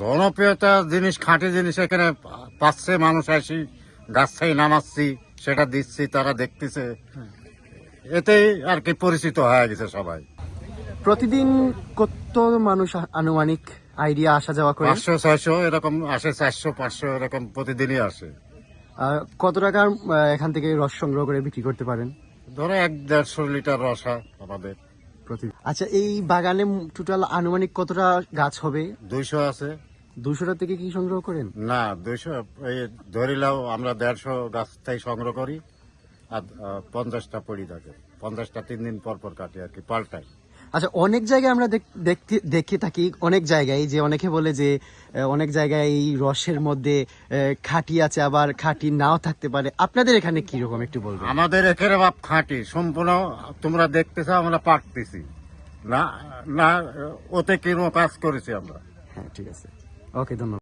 জনপ্রিয়তা জিনিস, খাঁটি জিনিস এখানে পাচ্ছে, মানুষ আসি গাছ থেকে নামাচ্ছি, সেটা দিচ্ছি, তারা দেখতেছে, এতেই আর কি পরিচিত হয়ে গেছে সবাই। প্রতিদিন কত মানুষ আনুমানিক আইডিয়া আসা যাওয়া করে? 500-600 এরকম আসে, 400-500 এরকম প্রতিদিনই আসে। কত টাকার এখান থেকে রস সংগ্রহ করে বিক্রি করতে পারেন? ধরো 1-150 লিটার রস হয় আমাদের। আচ্ছা, এই বাগানে টোটাল আনুমানিক কতটা গাছ হবে? 200 আছে। 200টা থেকে কি সংগ্রহ করেন? না, 200 এই ধরিলাও আমরা 150 গাছ থেকে সংগ্রহ করি, আর 50টা পড়ি থাকে। 50টা 3 দিন পর পর কাটি আর কি, পাল্টাই। আচ্ছা, অনেক জায়গায় আমরা দেখে থাকি, অনেক জায়গায় যে অনেকে বলে যে অনেক জায়গায় এই রসের মধ্যে খাঁটি আছে, আবার খাঁটি নাও থাকতে পারে। আপনাদের এখানে কি রকম একটু বলবেন? আমাদের এখানে বাপ খাঁটি সম্পূর্ণ, তোমরা দেখতেছো আমরা পাকতেছি না, না ওতে কোনো কাজ করেছি আমরা। হ্যাঁ, ঠিক আছে, ওকে, ধন্যবাদ।